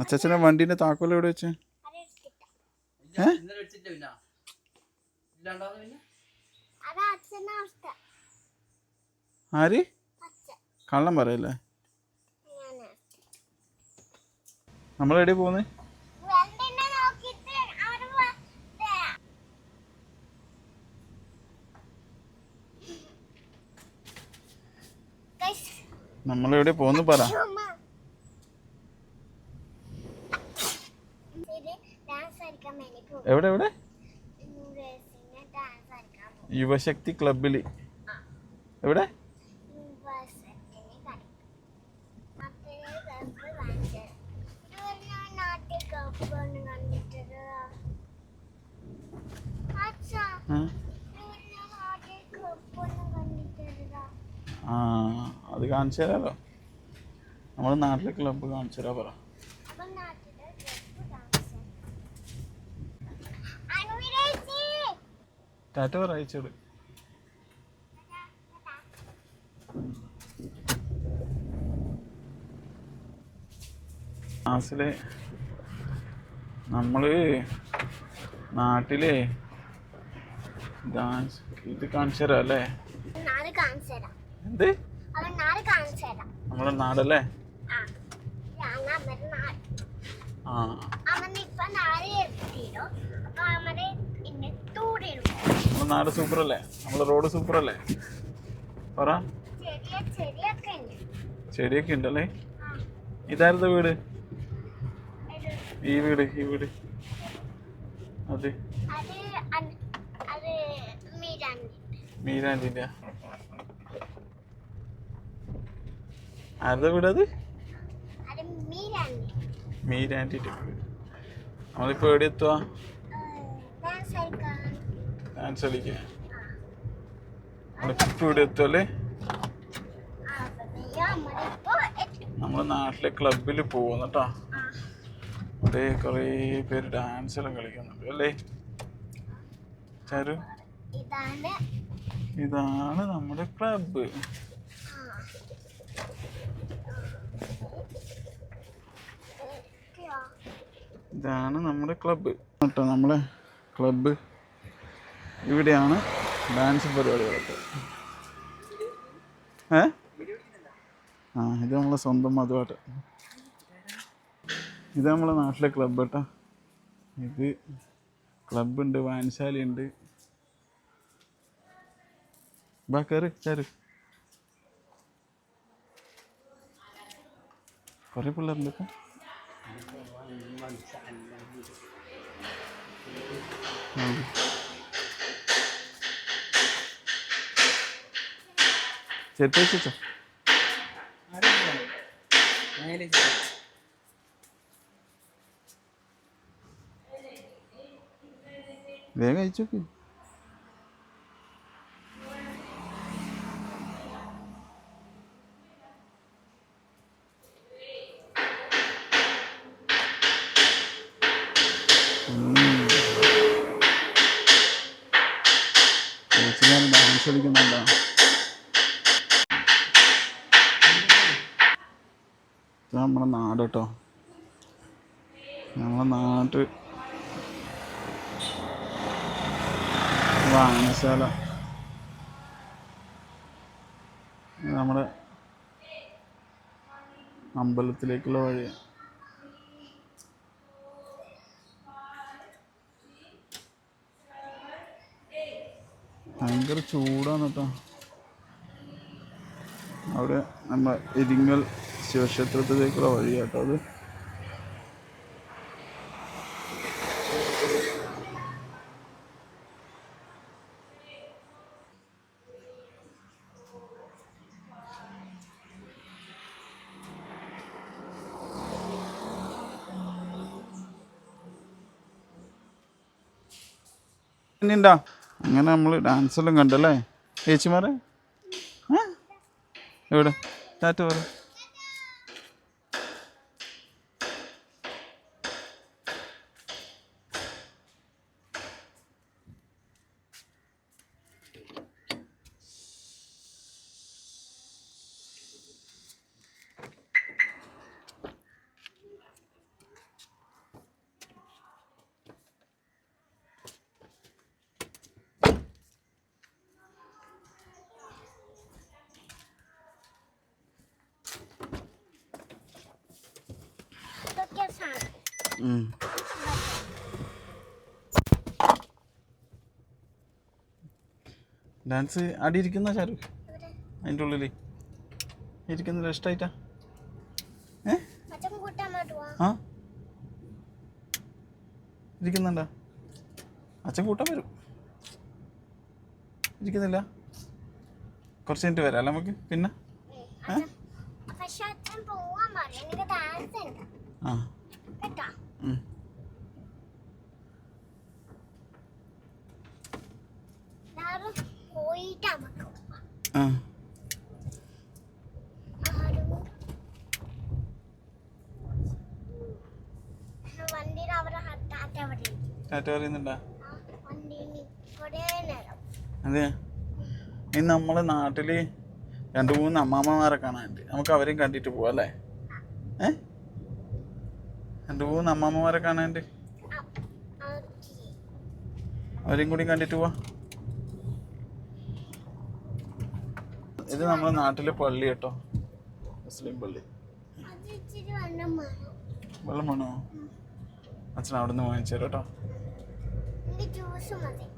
അച്ഛനെ വണ്ടീന്റെ താക്കോൽ എവിടെ വെച്ച്? ആര് കള്ളം പറയല്ലേ? നമ്മളെവിടെ പോകുന്നേ? നമ്മളെവിടെ പോകുന്നു പറ. എവിടെ എവിടെ? യുവശക്തി ക്ലബില്. എവിടെ? ആ അത് കാണിച്ചു തരാലോ. നമ്മുടെ നാട്ടിലെ ക്ലബ്ബ് കാണിച്ചു തരാ പറ. ടാറ്റ പറ, അയച്ചോട്. ക്ലാസ്സില് നമ്മള് നാട്ടിലെ ഡാൻസ് ഇത് കാണിച്ചു തരാം അല്ലേ? എന്ത് നമ്മളെ നാടല്ലേ? ആ നമ്മളെ നാട് സൂപ്പറല്ലേ? നമ്മളെ റോഡ് സൂപ്പറല്ലേ? പറ. ചെടിയൊക്കെ ഉണ്ടല്ലേ? ഇതാരുടെ വീട്? ഈ വീട് അത് മീരാൻറ്റിന്റെ. ആരുടെ വീട് അത്? മീരാൻറ്റിന്റെ വീട്. നമ്മളിപ്പോ എവിടെ എത്തുവാ? ഡാൻസ് കളിക്കാൻ നമ്മളിപ്പോ ഇവിടെ എത്തുവല്ലേ? നമ്മളെ നാട്ടിലെ ക്ലബിൽ പോകുന്നട്ടാ. അവിടെ കുറേ പേര് ഡാൻസ് എല്ലാം കളിക്കുന്നുണ്ട് അല്ലേ ചാരു? ഇതാണ് നമ്മുടെ ക്ലബ്ബ്. ഇതാണ് നമ്മുടെ ക്ലബ്ബ് കേട്ടോ. നമ്മളെ ക്ലബ്ബ് ഇവിടെയാണ് ഡാൻസ് പരിപാടികളൊക്കെ. ഇത് നമ്മളെ സ്വന്തം മധുവാട്ട്. ഇത് നമ്മളെ നാട്ടിലെ ക്ലബ്ബ് കേട്ടോ. ഇത് ക്ലബ്ബുണ്ട്, വായനശാലയുണ്ട്. ബാ കയറി ചാരു. കുറേ പിള്ളേരുണ്ട് ഇപ്പം. ചെറുപ്പം വെച്ചോ. വേഗം അയച്ചോക്ക്. ഡാൻസ് കളിക്കുന്നുണ്ടോ? നമ്മളെ നാട് കേട്ടോ. നമ്മളെ നാട്ട് വായനശാല. നമ്മുടെ അമ്പലത്തിലേക്കുള്ള വഴി. ഭയങ്കര ചൂടാണ് കേട്ടോ. അവിടെ നമ്മൾ ഇരിങ്ങൽ ശിവക്ഷേത്രത്തിലേക്കുള്ള വഴി കേട്ടോ അത്. അങ്ങനെ നമ്മൾ ഡാൻസ് എല്ലാം കണ്ടല്ലേ ചേച്ചിമാരെ? എവിടെ ടാറ്റ പറ. ഡാൻസ് അടി ഇരിക്കുന്ന ചാരു അതിൻ്റെ ഉള്ളിൽ ഇരിക്കുന്നില്ല ഇഷ്ടമായിട്ടാ ആ ഇരിക്കുന്നുണ്ടാ അച്ഛൻ കൂട്ടാൻ വരും ഇരിക്കുന്നില്ല കുറച്ച് മിനിറ്റ് വരാം അല്ല നമുക്ക് പിന്നെ ആ ടാറ്റ പറയുന്നുണ്ടാ അതെ ഇന്ന് നമ്മളെ നാട്ടില് 2-3 അമ്മാമ്മമാരെ കാണാനുണ്ട് നമുക്ക് അവരെയും കണ്ടിട്ട് പോവാ അല്ലേ 2-3 അമ്മാമ്മമാരെ കാണാനുണ്ട് അവരെയും കൂടി കണ്ടിട്ട് പോവാ ഇത് നമ്മുടെ നാട്ടിലെ പള്ളി കേട്ടോ മുസ്ലിം പള്ളി വെള്ളം വേണോ അച്ഛൻ അവിടെ നിന്ന് വാങ്ങിച്ചു തരാം കേട്ടോ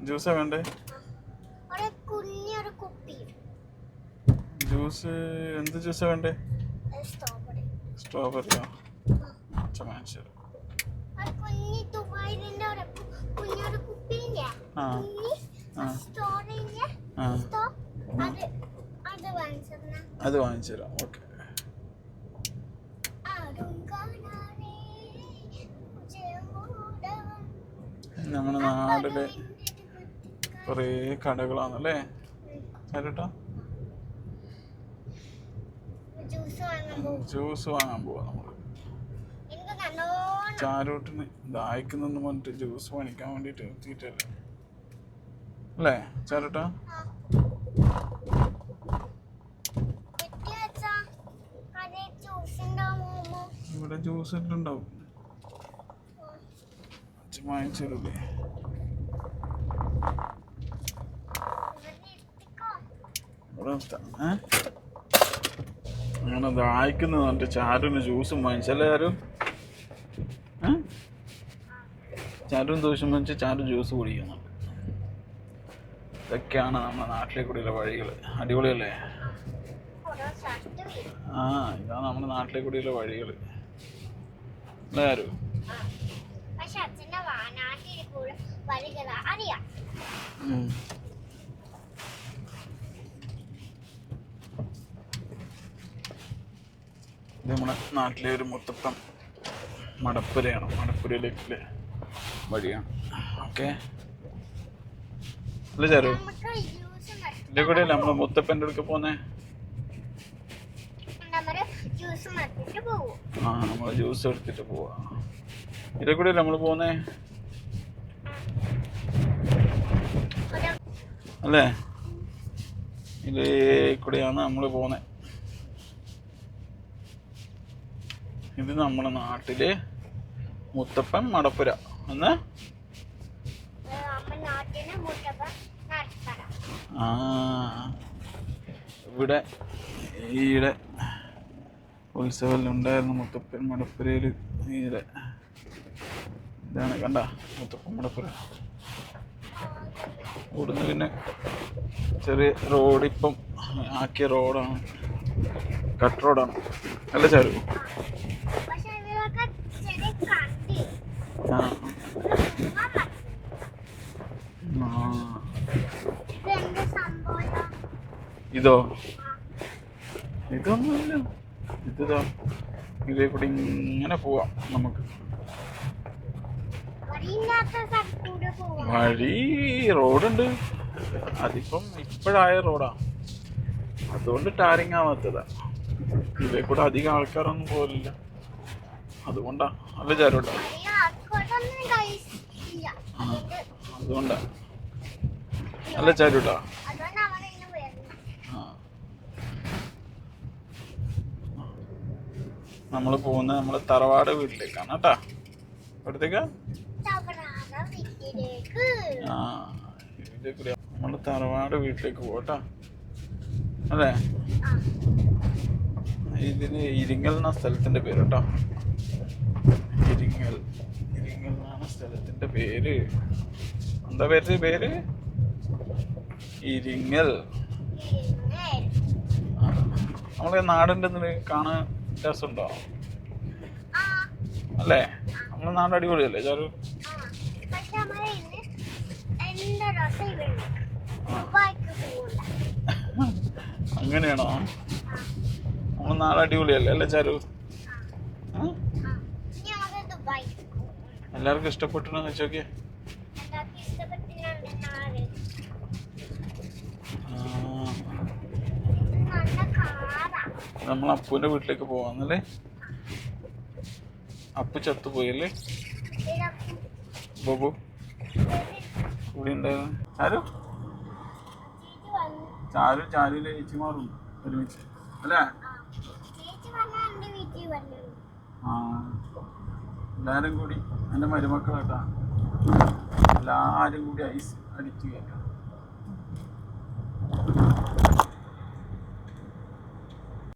ജ്യൂസാ വേണ്ടേ ജ്യൂസ് എന്ത് ജ്യൂസാ വേണ്ടേ സ്ട്രോബെറിയോ അച്ഛൻ വാങ്ങിച്ചു തരാം അത് വാങ്ങിച്ചു തരാം ഓക്കെ നമ്മുടെ നാട്ടില് കുറേ കടകളാണല്ലേ ചേട്ടാ ജ്യൂസ് വാങ്ങാൻ പോവാ നമ്മള് ചാരോട്ടിന് ദാഹിക്കുന്നെന്ന് പറഞ്ഞിട്ട് ജ്യൂസ് മേടിക്കാൻ വേണ്ടിട്ട് എത്തിയിട്ടല്ലേ അല്ലേ ചാരോട്ടാ ഇവിടെ ജ്യൂസ് ഇട്ടുണ്ടാവും വാങ്ങിച്ചില്ലേ അങ്ങനെ ദാഹിക്കുന്നു പറഞ്ഞിട്ട് ചാരുവിന് ജ്യൂസും വാങ്ങിച്ചല്ലേ ആരും ചാരുവും ദോഷം വാങ്ങിച്ച് ചാരു ജ്യൂസ് കുടിക്കുന്നുണ്ട് ഇതൊക്കെയാണ് നമ്മുടെ നാട്ടിലെ കൂടിയുള്ള വഴികൾ അടിപൊളിയല്ലേ ആ ഇതാണ് നമ്മുടെ നാട്ടിലെ കൂടിയുള്ള വഴികൾ അല്ലേ ആരും ഇത് നമ്മുടെ നാട്ടിലെ ഒരു മുത്തപ്പൻ മടപ്പുരയാണ് മടപ്പുരയിലേക്കുള്ള വഴിയാണ് ഓക്കെ അല്ലേ ചാരു ഇതിൻ്റെ കൂടെ അല്ലേ നമ്മള് മുത്തപ്പൻ്റെ അടുക്ക പോന്നേ ആ നമ്മള് ജ്യൂസ് എടുത്തിട്ട് പോവാ ഇതിലെ കൂടെ അല്ലേ നമ്മള് പോന്നേ അല്ലേ ഇതിലേ കൂടെയാണ് നമ്മള് പോന്നെ ഇത് നമ്മുടെ നാട്ടില് മുത്തപ്പൻ മടപ്പുര എന്ന് ആ ഇവിടെ ഈയിടെ ഉത്സവം ഉണ്ടായിരുന്നു മുത്തപ്പൻ മടപ്പുരയില് ഈയിടെ ഇതാണ് കണ്ട മുത്തപ്പൻ മടപ്പുര ഇവിടുന്ന് പിന്നെ ചെറിയ റോഡ് ഇപ്പം ആക്കിയ റോഡാണ് കട്ട് റോഡാണ് അല്ല ചാരു ഇതോ ഇതൊന്നുമില്ല ഇതാ ഇതേ കൂടി ഇങ്ങനെ പോവാം നമുക്ക് വഴി റോഡുണ്ട് അതിപ്പം ഇപ്പോഴായ റോഡാ അതുകൊണ്ട് ടാറിങ് ആവാത്തതാ ഇതേ കൂടെ അധികം ആൾക്കാരൊന്നും പോലില്ല അതുകൊണ്ടാ അല്ല ചാരോട്ടാ അതുകൊണ്ടാ അല്ല ചാരോട്ടാ നമ്മൾ പോകുന്നത് നമ്മളെ തറവാട് വീട്ടിലേക്കാണ് കേട്ടാ എവിടത്തേക്കാ ആ ഇതിലേക്ക് നമ്മള് തറവാട് വീട്ടിലേക്ക് പോട്ടാ അല്ലേ ഇതിന് ഇരിങ്ങൽ എന്ന സ്ഥലത്തിന്റെ പേര് കേട്ടോ ഇരിങ്ങൽ സ്ഥലത്തിന്റെ പേര് എന്താ പേര്? ഇരിങ്ങൽ. നമ്മളെ നാടിൻ്റെ കാണാൻ രസമുണ്ടോ? അല്ലേ? നമ്മളെ നാട് അടിപൊളിയല്ലേ ചാരു? അങ്ങനെയാണോ? നമ്മളെ നാട് അടിപൊളിയല്ലേ അല്ലേ ചാരു? എല്ലാവർക്കും ഇഷ്ടപ്പെട്ടോ വെച്ചോക്കെ? നമ്മൾ അപ്പുവിന്റെ വീട്ടിലേക്ക് പോവാന്നല്ലേ? അപ്പു ചത്തുപോയല്ലേ? ബോബു കൂടി ഉണ്ടായിരുന്നു. ചാരുവിലെ ചേച്ചിമാറും ഒരുമിച്ച് അല്ലേ? ആ എല്ലാരും കൂടി എൻ്റെ മരുമക്കളാട്ടാ, എല്ലാരും കൂടി ഐസ് അടിച്ചു കയറ്റാം.